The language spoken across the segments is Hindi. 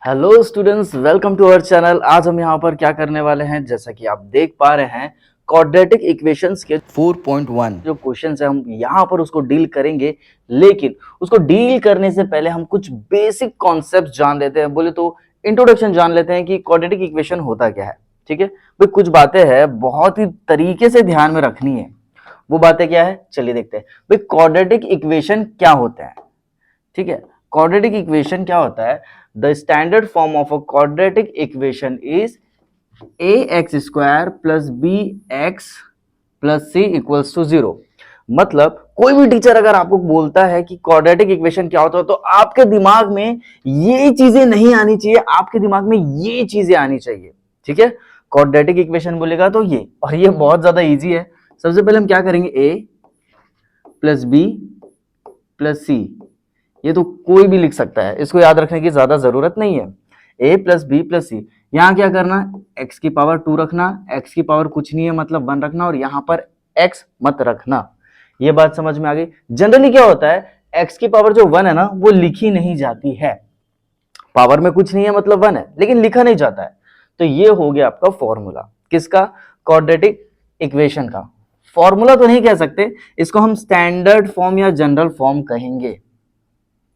Hello students, welcome to our channel. आज हम यहाँ पर क्या करने वाले हैं, जैसा कि आप देख पा रहे हैं, क्वाड्रेटिक इक्वेशंस के 4.1 जो क्वेश्चंस है हम यहाँ पर उसको डील करेंगे। लेकिन उसको डील करने से पहले हम कुछ बेसिक कॉन्सेप्ट जान लेते हैं। बोले तो इंट्रोडक्शन जान लेते हैं कि क्वाड्रेटिक इक्वेशन होता क्या है। ठीक है भाई, कुछ बातें हैं बहुत ही तरीके से ध्यान में रखनी है। वो बातें क्या है, चलिए देखते हैं भाई। क्वाड्रेटिक इक्वेशन क्या होता है? ठीक है, क्वाड्रेटिक इक्वेशन क्या होता है? The standard form of a quadratic equation is ax square plus B x plus c equals to 0। मतलब कोई भी टीचर अगर आपको बोलता है कि क्वाड्रेटिक इक्वेशन क्या होता है, तो आपके दिमाग में ये चीजें नहीं आनी चाहिए, आपके दिमाग में ये चीजें आनी चाहिए। ठीक है, क्वाड्रेटिक इक्वेशन बोलेगा तो ये, और ये बहुत ज्यादा इजी है। सबसे पहले हम क्या करेंगे, a plus B plus C, ये तो कोई भी लिख सकता है, इसको याद रखने की ज्यादा जरूरत नहीं है। a प्लस बी प्लस सी, यहाँ क्या करना, x की पावर 2 रखना, x की पावर कुछ नहीं है मतलब 1 रखना, और यहाँ पर x मत रखना। ये बात समझ में आ गई। जनरली क्या होता है, x की पावर जो 1 है ना, वो लिखी नहीं जाती है। पावर में कुछ नहीं है मतलब 1 है, लेकिन लिखा नहीं जाता है। तो ये हो गया आपका फॉर्मूला, किसका? क्वाड्रेटिक इक्वेशन का। फॉर्मूला तो नहीं कह सकते, इसको हम स्टैंडर्ड फॉर्म या जनरल फॉर्म कहेंगे।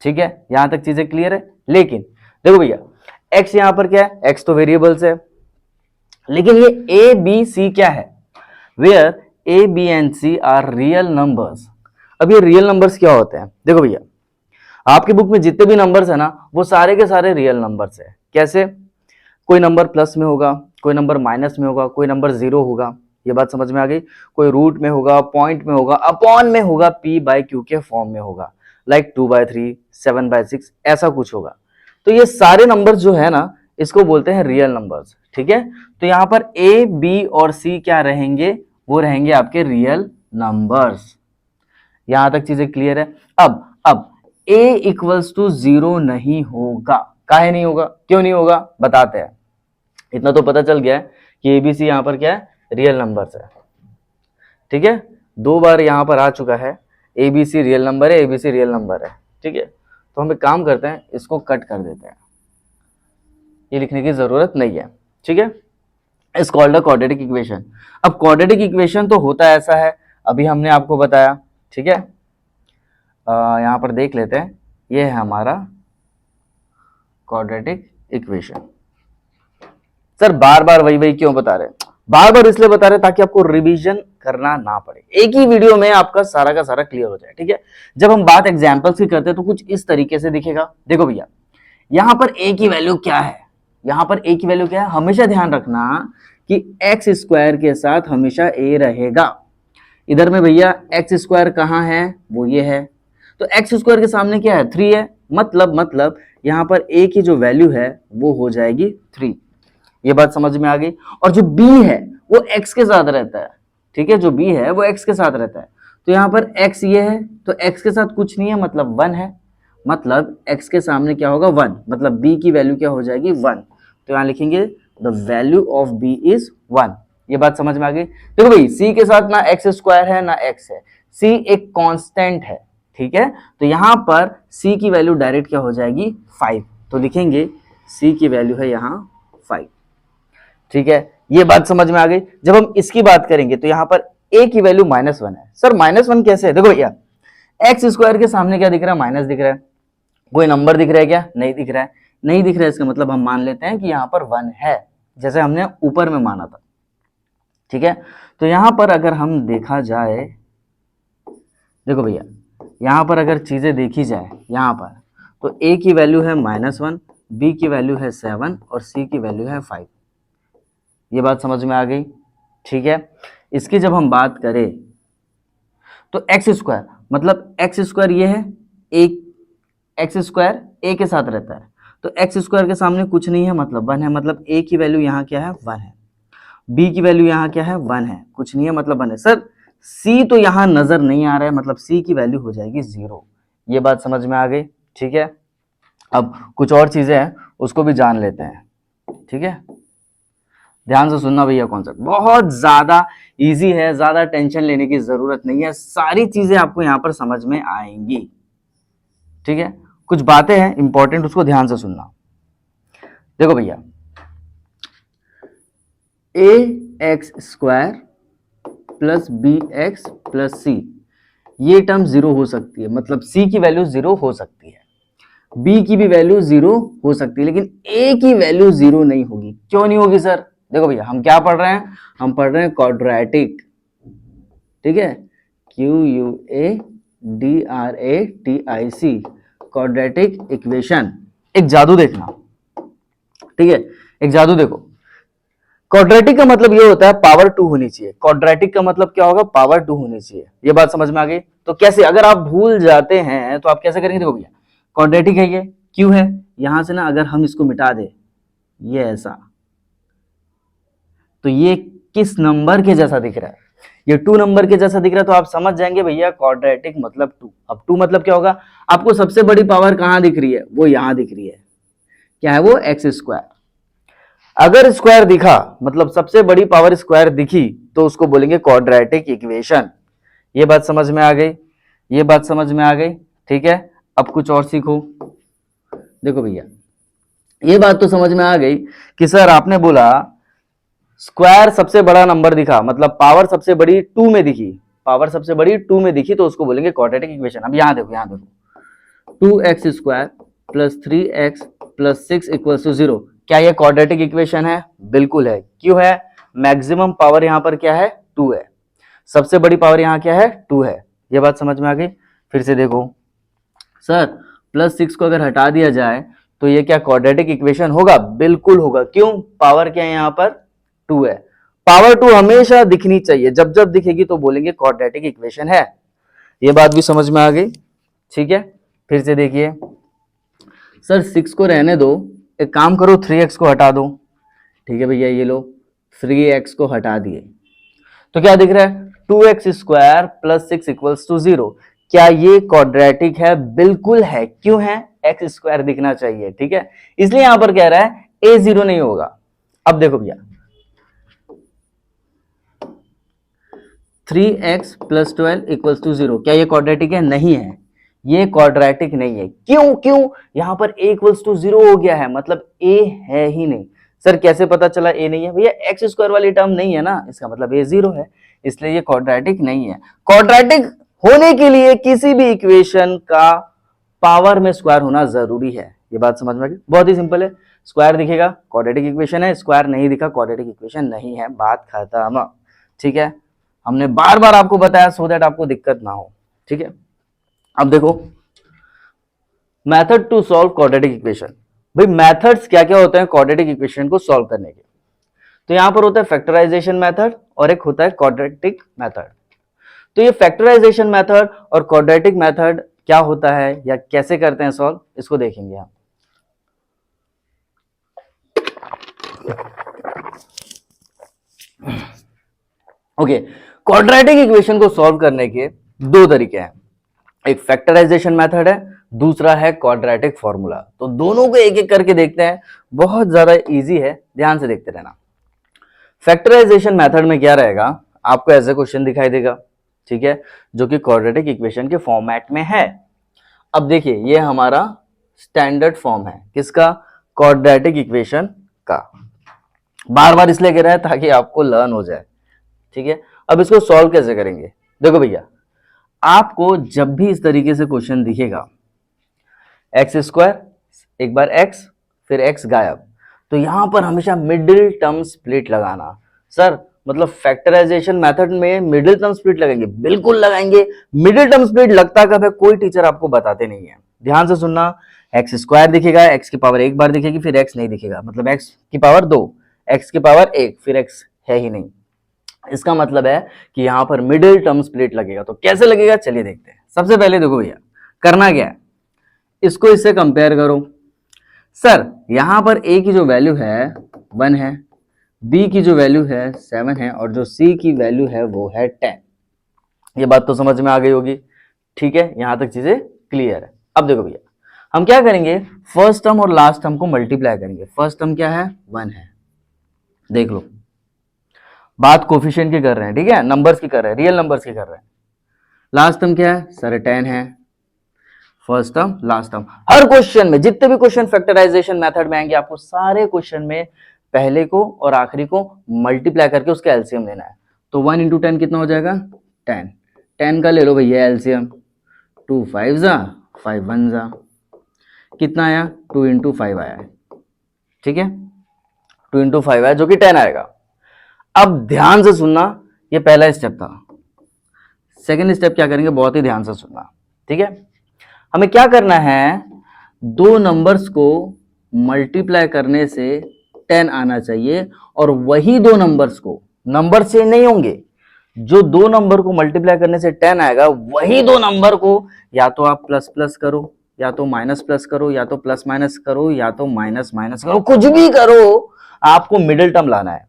ठीक है, यहां तक चीजें क्लियर है। लेकिन देखो भैया, x यहां पर क्या है, x तो वेरिएबल्स है, लेकिन ये a b c क्या है? Where a b and c are real numbers. अब ये रियल नंबर्स क्या होते हैं? देखो भैया, आपकी बुक में जितने भी नंबर्स है ना, वो सारे के सारे रियल नंबर्स है। कैसे? कोई नंबर प्लस में होगा, कोई नंबर माइनस में होगा, कोई नंबर 0 होगा। ये बात समझ में आ गई। कोई रूट में होगा, पॉइंट में होगा, अपॉन में होगा, p बाय q के फॉर्म में होगा, लाइक 2/3, 7/6, ऐसा कुछ होगा। तो ये सारे नंबर्स जो है ना, इसको बोलते हैं रियल नंबर्स। ठीक है, तो यहां पर a b और c क्या रहेंगे? वो रहेंगे आपके रियल नंबर्स। यहां तक चीजें क्लियर है। अब a इक्वल्स टू 0 नहीं होगा। काहे नहीं होगा, क्यों नहीं होगा, बताते हैं। इतना तो पता चल गया है कि एबीसी यहां पर क्या है, रियल नंबर्स है। ठीक है, 2 बार यहां पर आ चुका है, एबीसी रियल नंबर है, एबीसी रियल नंबर है। ठीक है, तो हम एक काम करते हैं, इसको कट कर देते हैं, ये लिखने की जरूरत नहीं है। ठीक है, इस कॉल्ड अ क्वाड्रेटिक इक्वेशन। अब क्वाड्रेटिक इक्वेशन तो होता ऐसा है, अभी हमने आपको बताया। ठीक है, यहां पर देख लेते हैं, ये है हमारा क्वाड्रेटिक इक्वेशन। सर बार बार वही वही क्यों बता रहे हैं? बार बार इसलिए बता रहे हैं ताकि आपको रिवीजन करना ना पड़े, एक ही वीडियो में आपका सारा का सारा क्लियर हो जाए। ठीक है, जब हम बात एग्जांपल्स की करते हैं तो कुछ इस तरीके से दिखेगा। देखो भैया, यहां पर a की वैल्यू क्या है, यहां पर a की वैल्यू क्या है, हमेशा ध्यान रखना कि एक्स स्क्वायर के साथ हमेशा a रहेगा। इधर में भैया एक्स स्क्वायर कहां है, वो ये है, तो एक्स स्क्वायर के सामने क्या है, 3 है। मतलब यहां पर a की जो वैल्यू है वो हो जाएगी 3। ये बात समझ में आ गई। और जो b है वो x के साथ रहता है। ठीक है, जो b है वो x के साथ रहता है, तो यहाँ पर x ये है, तो x के साथ कुछ नहीं है मतलब 1 है। मतलब x के सामने क्या होगा, 1, मतलब b की वैल्यू क्या हो जाएगी, 1। तो यहाँ लिखेंगे the value of b is 1। ये बात समझ में आ गई। देखो भाई, c के साथ ना एक्स स्क्वायर है ना x है, c एक कांस्टेंट है। ठीक है, तो यहाँ पर c की वैल्यू डायरेक्ट क्या हो जाएगी, 5। तो लिखेंगे c की वैल्यू है यहाँ 5। ठीक है, ये बात समझ में आ गई। जब हम इसकी बात करेंगे तो यहां पर a की वैल्यू -1 है। सर -1 कैसे है? देखो भैया, एक्स स्क्वायर के सामने क्या दिख रहा है, माइनस दिख रहा है। कोई नंबर दिख रहा है क्या, नहीं दिख रहा है। नहीं दिख रहा है, इसका मतलब हम मान लेते हैं कि यहां पर 1 है, जैसे हमने ऊपर में माना था। ठीक है, तो यहां पर अगर हम देखा जाए, देखो भैया, यहां पर अगर चीजें देखी जाए यहां पर, तो a की वैल्यू है -1, b की वैल्यू है 7 और c की वैल्यू है 5। ये बात समझ में आ गई। ठीक है, इसकी जब हम बात करें तो एक्स स्क्वायर, मतलब एक्स स्क्वायर ये है, एक एक्स स्क्वायर ए के साथ रहता है, तो एक्स स्क्वायर के सामने कुछ नहीं है मतलब 1 है, मतलब ए की वैल्यू यहाँ क्या है, 1 है। बी की वैल्यू यहाँ क्या है, 1 है, कुछ नहीं है मतलब 1 है। सर सी तो यहाँ नजर नहीं आ रहा है, मतलब सी की वैल्यू हो जाएगी 0। ये बात समझ में आ गई। ठीक है, अब कुछ और चीजें हैं, उसको भी जान लेते हैं। ठीक है, ध्यान से सुनना भैया, कॉन्सेप्ट बहुत ज्यादा इजी है, ज्यादा टेंशन लेने की जरूरत नहीं है, सारी चीजें आपको यहां पर समझ में आएंगी। ठीक है, कुछ बातें हैं इंपॉर्टेंट, उसको ध्यान से सुनना। देखो भैया, A x square plus B x plus C, ये टर्म जीरो हो सकती है, मतलब सी की वैल्यू जीरो हो सकती है, बी की भी वैल्यू जीरो हो सकती है, लेकिन ए की वैल्यू जीरो नहीं होगी। क्यों नहीं होगी सर? देखो भैया, हम क्या पढ़ रहे हैं? हम पढ़ रहे हैं क्वाड्रेटिक, ठीक है, QUADRATIC, क्वाड्रेटिक इक्वेशन। एक जादू देखना, ठीक है, एक जादू देखो। क्वाड्रेटिक का मतलब ये होता है पावर टू होनी चाहिए। क्वाड्रेटिक का मतलब क्या होगा? पावर टू होनी चाहिए। ये बात समझ में आ गई? तो कैसे, अगर आप भूल जाते हैं तो आप कैसे करेंगे? देखो भैया, क्वाड्रेटिक है, ये क्यों है, यहां से ना अगर हम इसको मिटा दे, ये ऐसा, तो ये किस नंबर के जैसा दिख रहा है? ये 2 नंबर के जैसा दिख रहा है, तो आप समझ जाएंगे भैया क्वाड्रेटिक मतलब 2। अब 2 मतलब क्या होगा? आपको सबसे बड़ी पावर कहां दिख रही है? वो यहां दिख रही है। क्या है वो? X square. अगर स्क्वायर दिखा, मतलब सबसे बड़ी पावर स्क्वायर दिखी, तो उसको बोलेंगे क्वाड्रेटिक इक्वेशन। ये बात समझ में आ गई? ये बात समझ में आ गई? ठीक है, अब कुछ और सीखो। देखो भैया, ये बात तो समझ में आ गई कि सर आपने बोला स्क्वायर सबसे बड़ा नंबर दिखा, मतलब पावर सबसे बड़ी 2 में दिखी, पावर सबसे बड़ी 2 में दिखी, तो उसको बोलेंगे क्वाड्रेटिक इक्वेशन। अब यहां देखो, यहां देखो, 2x square plus 3x plus 6 equals to 0, क्या ये क्वाड्रेटिक इक्वेशन है? बिल्कुल है। क्यों है? मैक्सिमम पावर यहां पर क्या है? 2 है। सबसे बड़ी पावर यहां क्या है? 2 है। ये बात समझ में आ गई? फिर से देखो सर, प्लस 6 को अगर हटा दिया जाए तो ये क्या क्वाड्रेटिक इक्वेशन होगा? बिल्कुल होगा। क्यों? पावर क्या है यहां पर? 2 है। पावर 2 हमेशा दिखनी चाहिए, जब जब दिखेगी तो बोलेंगे क्वाड्रेटिक इक्वेशन है। ये बात भी समझ में आ गई? ठीक है, फिर से देखिए सर, 6 को रहने दो, एक काम करो 3x को हटा दो। ठीक है भैया, ये लो 3x को हटा दिए, तो क्या दिख रहा है? 2x square plus 6 equals to 0। क्या ये क्वाड्रेटिक है? बिल्कुल है। क्यों है? एक्स स्क्वायर दिखना चाहिए, ठीक है, इसलिए यहां पर कह रहा है ए जीरो नहीं होगा। अब देखो भैया, 3x प्लस 12 इक्वल्स टू 0, क्या ये क्वाड्रेटिक है? नहीं है, ये क्वाड्रेटिक नहीं है। क्यों? क्यों? यहां पर a इक्वल्स टू 0 हो गया है, मतलब a है ही नहीं। सर कैसे पता चला a नहीं है? भैया एक्स स्क्वायर वाली टर्म नहीं है ना, इसका मतलब a 0 है, इसलिए ये क्वाड्रेटिक नहीं है। क्वाड्रेटिक होने के लिए किसी भी इक्वेशन का पावर में स्क्वायर होना जरूरी है। ये बात समझ में आ गई? बहुत ही सिंपल है, स्क्वायर दिखेगा क्वाड्रेटिक इक्वेशन है, स्क्वायर नहीं दिखा क्वाड्रेटिक इक्वेशन नहीं है, बात खत्म। ठीक है, हमने बार बार आपको बताया सो दैट आपको दिक्कत ना हो। ठीक है, अब देखो method to solve quadratic equation. भाई मेथड्स क्या क्या होते हैं क्वाड्रेटिक इक्वेशन को सॉल्व करने के? तो यहां पर होता है फैक्टराइजेशन मेथड और एक होता है क्वाड्रेटिक मेथड। तो ये फैक्टराइजेशन मेथड और क्वाड्रेटिक मेथड क्या होता है या कैसे करते हैं सॉल्व, इसको देखेंगे हम। ओके, क्वाड्रेटिक इक्वेशन को सॉल्व करने के दो तरीके हैं, एक फैक्टराइजेशन मेथड है, दूसरा है क्वाड्रेटिक फॉर्मूला। तो दोनों को एक एक करके देखते हैं, बहुत ज्यादा इजी है, ध्यान से देखते रहना। फैक्टराइजेशन मेथड में क्या रहेगा, आपको ऐसे क्वेश्चन दिखाई देगा, ठीक है, जो कि क्वाड्रेटिक इक्वेशन के फॉर्मेट में है। अब देखिए ये हमारा स्टैंडर्ड फॉर्म है, किसका? क्वाड्रेटिक इक्वेशन का। बार बार इसलिए कह रहा है ताकि आपको लर्न हो जाए। ठीक है, अब इसको सॉल्व कैसे करेंगे? देखो भैया, आपको जब भी इस तरीके से क्वेश्चन दिखेगा, एक्स स्क्वायर, एक बार एक्स, फिर एक्स गायब, तो यहां पर हमेशा मिडिल टर्म स्प्लिट लगाना। सर मतलब फैक्टराइजेशन मेथड में मिडिल टर्म स्प्लिट लगाएंगे? बिल्कुल लगाएंगे। मिडिल टर्म स्प्लिट लगता कब है? कोई टीचर आपको बताते नहीं है, ध्यान से सुनना। एक्स स्क्वायर दिखेगा, एक्स की पावर एक बार दिखेगी, फिर एक्स नहीं दिखेगा, मतलब एक्स की पावर 2, एक्स की पावर 1, फिर एक्स है ही नहीं। इसका मतलब है कि यहां पर मिडिल टर्म स्प्लिट लगेगा। तो कैसे लगेगा चलिए देखते हैं। सबसे पहले देखो भैया, करना क्या है, इसको इससे कंपेयर करो। सर यहां पर a की जो वैल्यू है 1 है, b की जो वैल्यू है 7 है, और जो c की वैल्यू है वो है 10। ये बात तो समझ में आ गई होगी, ठीक है, यहां तक चीजें क्लियर है। अब देखो भैया, हम क्या करेंगे, फर्स्ट टर्म और लास्ट टर्म को मल्टीप्लाई करेंगे। फर्स्ट टर्म क्या है? 1 है, देख लो, बात कोफिशिएंट की कर रहे हैं, ठीक है, नंबर्स की कर रहे हैं, रियल नंबर्स की कर रहे हैं। लास्ट टर्म क्या है? सर 10 है। First term last term. हर क्वेश्चन में जितने भी क्वेश्चन फैक्टराइजेशन मेथड में आएंगे आपको सारे क्वेश्चन में पहले को और आखिरी को मल्टीप्लाई करके उसका एलसीएम लेना है। तो 1 इंटू 10 कितना हो जाएगा 10। 10 का ले लो भैया एलसीएम, 2 5 जा 5 1 जा, कितना आया 2 इंटू 5 आया है, ठीक है 2 इंटू 5 आया जो कि 10 आएगा। अब ध्यान से सुनना, ये पहला स्टेप था। सेकेंड स्टेप क्या करेंगे, बहुत ही ध्यान से सुनना, ठीक है। हमें क्या करना है, दो नंबर्स को मल्टीप्लाई करने से 10 आना चाहिए और वही दो नंबर्स को, नंबर चेंज नहीं होंगे, जो दो नंबर को मल्टीप्लाई करने से 10 आएगा वही दो नंबर को या तो आप प्लस प्लस करो या तो माइनस प्लस करो या तो प्लस माइनस करो या तो माइनस माइनस करो, कुछ भी करो, आपको मिडिल टर्म लाना है।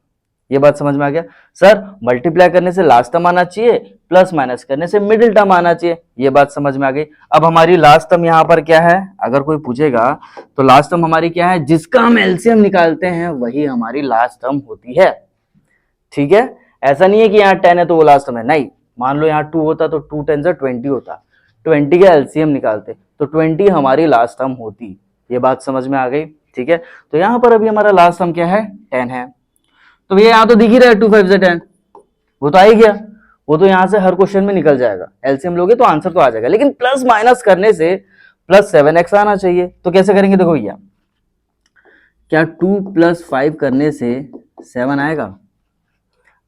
ये बात समझ में आ गया। सर मल्टीप्लाई करने से लास्ट टर्म आना चाहिए, प्लस माइनस करने से मिडिल टर्म आना चाहिए, ये बात समझ में आ गई। अब हमारी लास्ट टर्म यहां पर क्या है, अगर कोई पूछेगा तो लास्ट टर्म हमारी क्या है, जिसका हम एलसीएम निकालते हैं वही हमारी लास्ट टर्म होती है, ठीक है। ऐसा नहीं है कि यहाँ 10 है तो वो लास्ट टर्म है, नहीं। मान लो यहाँ 2 होता तो 2 10 से 20 होता, 20 का एलसीएम निकालते तो 20 हमारी लास्ट टर्म होती। ये बात समझ में आ गई, ठीक है। तो यहाँ पर अभी हमारा लास्ट टर्म क्या है 10 है, तो भैया यहाँ तो दिख ही रहा है 2 5 से 10, वो तो आ ही गया, वो तो यहाँ से हर क्वेश्चन में निकल जाएगा, एलसीएम लोगे तो आंसर तो आ जाएगा। लेकिन प्लस माइनस करने से प्लस 7x आना चाहिए, तो कैसे करेंगे, देखो भैया क्या 2 + 5 करने से 7 आएगा,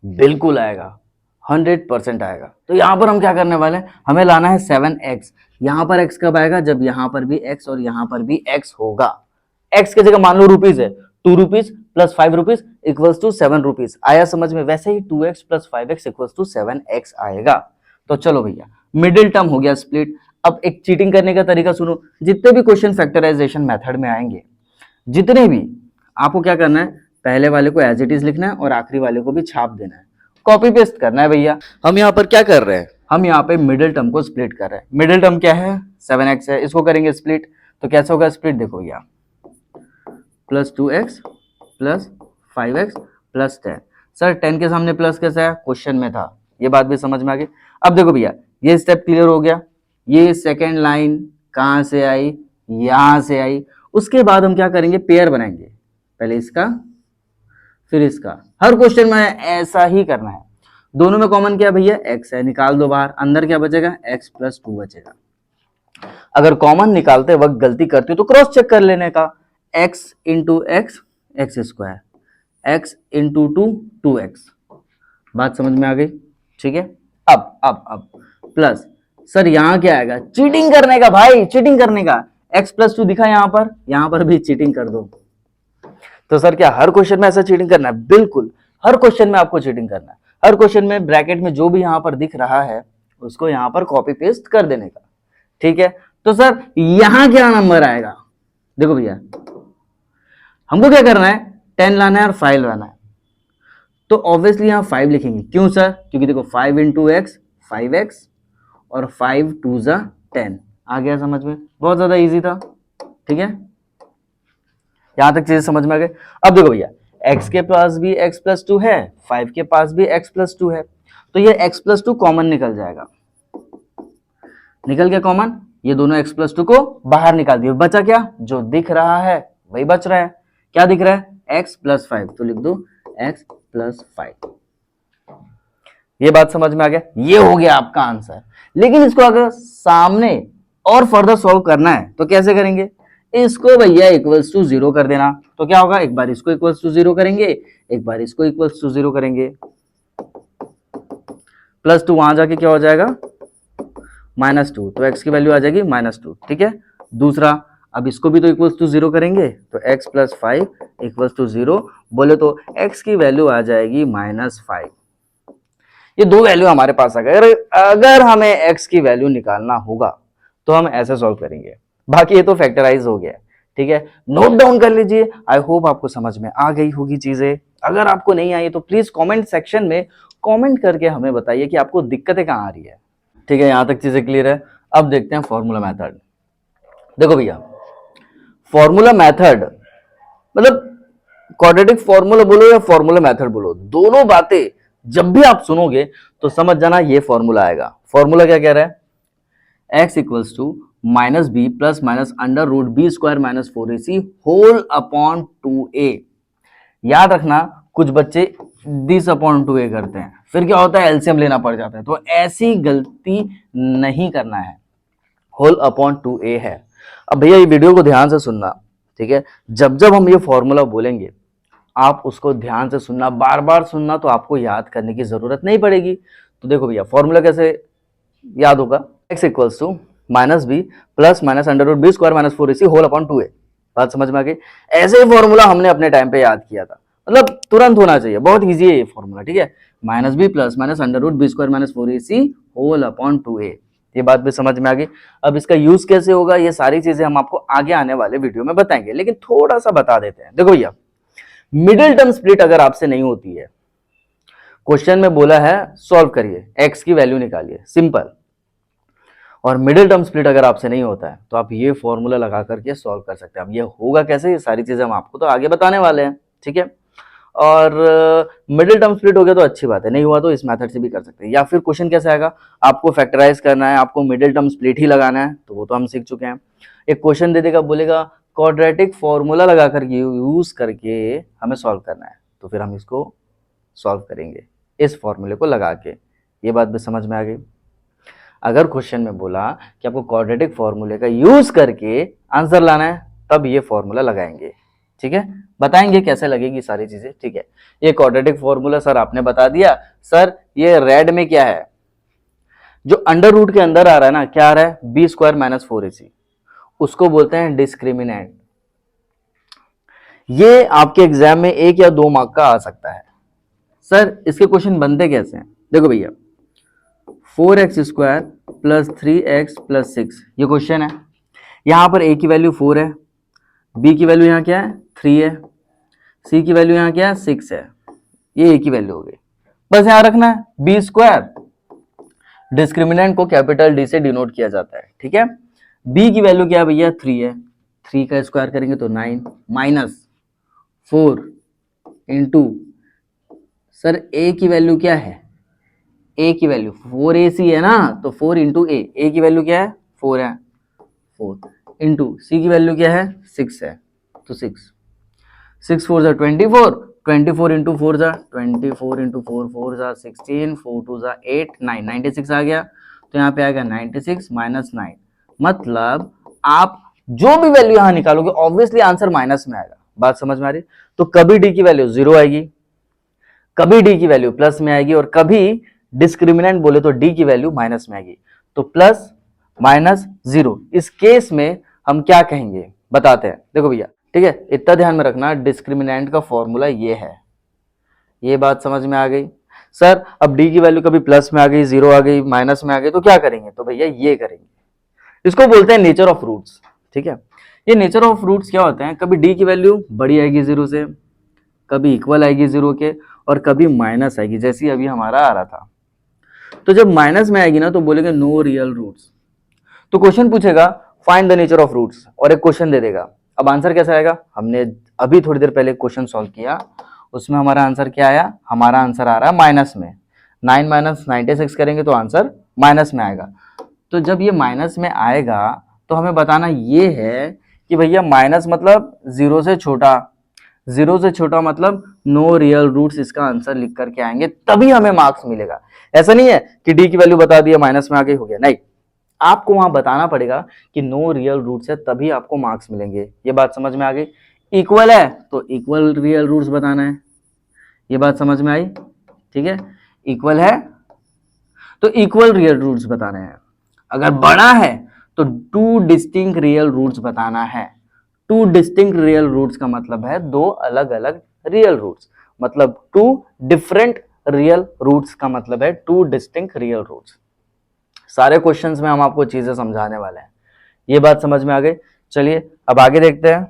बिल्कुल आएगा, 100% आएगा। तो यहां पर हम क्या करने वाले हैं, हमें लाना है 7x। यहां पर x कब आएगा, जब यहां पर भी x और यहां पर भी x होगा। x की जगह मान लो रुपीज है, 2 rupees + 5 rupees equals to 7 rupees, आया समझ में। वैसे ही 2x + 5x equals to 7x आएगा। तो चलो भैया मिडिल टर्म हो गया स्प्लिट। अब एक चीटिंग करने का तरीका सुनो, जितने भी क्वेश्चन फैक्टराइजेशन मेथड में आएंगे, जितने भी, आपको क्या करना है, पहले वाले को एज इट इज लिखना है और आखिरी वाले को भी छाप देना है, कॉपी पेस्ट करना है भैया। हम यहाँ पर क्या कर रहे हैं, हम यहाँ पे मिडिल टर्म को स्प्लिट कर रहे हैं। मिडिल टर्म क्या है 7x है, इसको करेंगे स्प्लिट, तो कैसे होगा स्प्लिट, देखो भैया +2x + 5x + 10। सर 10 के सामने प्लस कैसा है, क्वेश्चन में था, ये बात भी समझ में आ गई। अब देखो भैया ये स्टेप क्लियर हो गया, ये सेकेंड लाइन कहाँ से आई, यहां से आई। उसके बाद हम क्या करेंगे, पेयर बनाएंगे, पहले इसका फिर इसका। हर क्वेश्चन में ऐसा ही करना है। दोनों में कॉमन क्या भैया x है, निकाल दो बाहर, अंदर क्या बचेगा x + 2 बचेगा। अगर कॉमन निकालते वक्त गलती करते हो तो क्रॉस चेक कर लेने का, x × x x², x × 2 2x। बात समझ में आ गई, ठीक है। अब प्लस, सर यहां क्या आएगा, चीटिंग करने का भाई, चीटिंग करने का, x + 2 दिखा यहां पर भी चीटिंग कर दो। तो सर क्या हर क्वेश्चन में ऐसा चीटिंग करना है, बिल्कुल हर क्वेश्चन में आपको चीटिंग करना है। हर क्वेश्चन में ब्रैकेट में जो भी यहां पर दिख रहा है उसको यहां पर कॉपी पेस्ट कर देने का, ठीक है। तो सर यहां क्या नंबर आएगा, देखो भैया हमको क्या करना है, 10 लाना है और 5 लाना है, तो ऑब्वियसली यहां 5 लिखेंगे। क्यों सर, क्योंकि देखो 5 × x 5x और 5 2 = 10। आ गया समझ में, बहुत ज्यादा इजी था, ठीक है। यहां तक चीजें समझ में आ गए। अब देखो भैया x के पास भी x + 2 है, 5 के पास भी x + 2 है, तो ये x + 2 कॉमन निकल जाएगा, निकल गया कॉमन, ये दोनों x + 2 को बाहर निकाल दिए, बचा क्या, जो दिख रहा है वही बच रहा है। क्या दिख रहा है, x + 5, तो लिख दो x + 5। ये बात समझ में आ गया, ये हो गया आपका आंसर। लेकिन इसको अगर सामने और फर्दर सॉल्व करना है तो कैसे करेंगे, इसको भैया = 0 कर देना। तो क्या होगा, एक बार इसको =0 करेंगे, एक बार इसको =0 करेंगे, +2 वहां जाके क्या हो जाएगा -2, तो x की वैल्यू आ जाएगी -2, ठीक है। दूसरा, अब इसको भी तो =0 करेंगे, तो x + 5 = 0, बोले तो x की वैल्यू आ जाएगी -5। ये दो वैल्यू हमारे पास आ गए। अगर हमें x की वैल्यू निकालना होगा तो हम ऐसे सॉल्व करेंगे, बाकी ये तो फैक्टराइज हो गया, ठीक है। नोट डाउन कर लीजिए। आई होप आपको समझ में आ गई होगी चीजें। अगर आपको नहीं आई तो प्लीज कमेंट सेक्शन में कमेंट करके हमें बताइए कि आपको दिक्कतें कहाँ आ रही है, ठीक है। यहां तक चीजें क्लियर है। अब देखते हैं फॉर्मूला मेथड। देखो भैया फॉर्मूला मेथड मतलब क्वाड्रेटिक फॉर्मूला बोलो या फॉर्मूला मेथड बोलो, दोनों बातें जब भी आप सुनोगे तो समझ जाना ये फॉर्मूला आएगा। फॉर्मूला क्या कह रहा है, x = minus b plus minus under root b square minus 4ac whole upon 2a। याद रखना कुछ बच्चे दिस अपॉन 2a करते हैं, फिर क्या होता है एलसीएम लेना पड़ जाता है, तो ऐसी गलती नहीं करना है। होल अपॉन 2a है। अब भैया ये वीडियो को ध्यान से सुनना, ठीक है। जब जब हम ये फॉर्मूला बोलेंगे आप उसको ध्यान से सुनना, बार बार सुनना, तो आपको याद करने की जरूरत नहीं पड़ेगी। तो देखो भैया फॉर्मूला कैसे याद होगा, x equals to minus b plus minus under root b square minus 4ac whole upon 2a। बात समझ में आ गई। ऐसे ही फॉर्मूला हमने अपने टाइम पे याद किया था, मतलब तुरंत होना चाहिए, बहुत ईजी है ये फॉर्मूला, ठीक है। Minus b plus minus under root b square minus 4ac whole upon 2a। ये बात भी समझ में आ गई। अब इसका यूज कैसे होगा ये सारी चीजें हम आपको आगे आने वाले वीडियो में बताएंगे, लेकिन थोड़ा सा बता देते हैं। देखो भैया मिडिल टर्म स्प्लिट अगर आपसे नहीं होती है, क्वेश्चन में बोला है सॉल्व करिए, एक्स की वैल्यू निकालिए, सिंपल। और मिडिल टर्म स्प्लिट अगर आपसे नहीं होता है तो आप ये फॉर्मूला लगा करके सॉल्व कर सकते हैं। अब ये होगा कैसे, ये सारी चीजें हम आपको तो आगे बताने वाले हैं, ठीक है। और मिडिल टर्म स्प्लिट हो गया तो अच्छी बात है, नहीं हुआ तो इस मेथड से भी कर सकते हैं। या फिर क्वेश्चन कैसे आएगा, आपको फैक्टराइज करना है, आपको मिडिल टर्म स्प्लिट ही लगाना है, तो वो तो हम सीख चुके हैं। एक क्वेश्चन दे देगा, बोलेगा क्वाड्रेटिक फॉर्मूला लगा करके यूज करके हमें सॉल्व करना है, तो फिर हम इसको सॉल्व करेंगे इस फॉर्मूले को लगा के। ये बात भी समझ में आ गई। अगर क्वेश्चन में बोला कि आपको क्वाड्रेटिक फॉर्मूले का यूज करके आंसर लाना है, तब ये फॉर्मूला लगाएंगे, ठीक है। बताएंगे कैसे लगेगी सारी चीजें, ठीक है। ये क्वाड्रेटिक फॉर्मूला सर आपने बता दिया। सर ये रेड में क्या है, जो अंडर रूट के अंदर आ रहा है ना, क्या आ रहा है, बी स्क्वायर माइनस 4ac, उसको बोलते हैं डिस्क्रिमिनेंट। ये आपके एग्जाम में 1 या 2 मार्क का आ सकता है। सर इसके क्वेश्चन बनते कैसे हैं, देखो भैया 4x square plus 3x plus 6 ये क्वेश्चन है। यहां पर a की वैल्यू 4 है, b की वैल्यू यहां क्या है 3 है, c की वैल्यू यहां क्या है 6 है, ये a की वैल्यू हो गई। बस यहां रखना है b स्क्वायर, डिस्क्रिमिनेंट को कैपिटल D से डिनोट किया जाता है, ठीक है। b की वैल्यू क्या है भैया 3 है, 3 का स्क्वायर करेंगे तो 9 माइनस 4 इंटू, सर a की वैल्यू क्या है, a की वैल्यू 4ac है ना, तो 4 इंटू a की वैल्यू क्या है 4 है, 4 इंटू c की वैल्यू क्या है 6 है, तो 6 4 जा 24, 24 इंटू 4 जा 24 इंटू 4 4 जा 16, 4 2 जा 8 9 96 आ गया। तो यहाँ पे आएगा 96 माइनस 9, मतलब आप जो भी वैल्यू यहाँ निकालोगे ऑब्वियसली आंसर माइनस में आएगा। बात समझ में आ रही। तो कभी d की वैल्यू 0 आएगी, कभी d की वैल्यू प्लस में आएगी, और कभी डिस्क्रिमिनेंट बोले तो d की वैल्यू माइनस में आएगी। तो प्लस माइनस 0, इस केस में हम क्या कहेंगे बताते हैं। देखो भैया ठीक है, इतना ध्यान में रखना, डिस्क्रिमिनेंट का फॉर्मूला ये है। ये बात समझ में आ गई। सर अब d की वैल्यू कभी प्लस में आ गई, 0 आ गई, माइनस में आ गई, तो क्या करेंगे, तो भैया ये करेंगे, इसको बोलते हैं नेचर ऑफ रूट्स, ठीक है। ये नेचर ऑफ रूट्स क्या होते हैं, कभी d की वैल्यू बड़ी आएगी 0 से, कभी इक्वल आएगी 0 के, और कभी माइनस आएगी, जैसी अभी हमारा आ रहा था। तो जब माइनस में आएगी ना तो बोलेंगे नो रियल रूट्स। तो क्वेश्चन पूछेगा find the nature of roots, और एक क्वेश्चन दे देगा। अब आंसर कैसा आएगा, हमने अभी थोड़ी देर पहले क्वेश्चन सॉल्व किया, उसमें हमारा आंसर क्या आया, हमारा आंसर आ रहा है माइनस में। 9 माइनस 96 करेंगे तो आंसर माइनस में आएगा। तो जब ये माइनस में आएगा तो हमें बताना ये है कि भैया माइनस मतलब 0 से छोटा, 0 से छोटा मतलब नो रियल रूट्स, इसका आंसर लिख करके आएंगे तभी हमें मार्क्स मिलेगा। ऐसा नहीं है कि डी की वैल्यू बता दिया माइनस में आ गई हो गया, नहीं, आपको वहां बताना पड़ेगा कि नो रियल रूट्स है तभी आपको मार्क्स मिलेंगे। ये बात समझ में आ गई। इक्वल है तो इक्वल रियल रूट्स बताना है, ये बात समझ में आई, ठीक है। इक्वल है तो इक्वल रियल रूट्स बताने हैं, अगर बड़ा है तो 2 डिस्टिंक्ट रियल रूट्स बताना है। 2 डिस्टिंक्ट रियल रूट्स का मतलब है 2 अलग अलग रियल रूट्स, मतलब 2 डिफरेंट रियल रूट्स का मतलब है 2 डिस्टिंक्ट रियल रूट्स। सारे क्वेश्चंस में हम आपको चीजें समझाने वाले हैं। ये बात समझ में आ गई। चलिए अब आगे देखते हैं।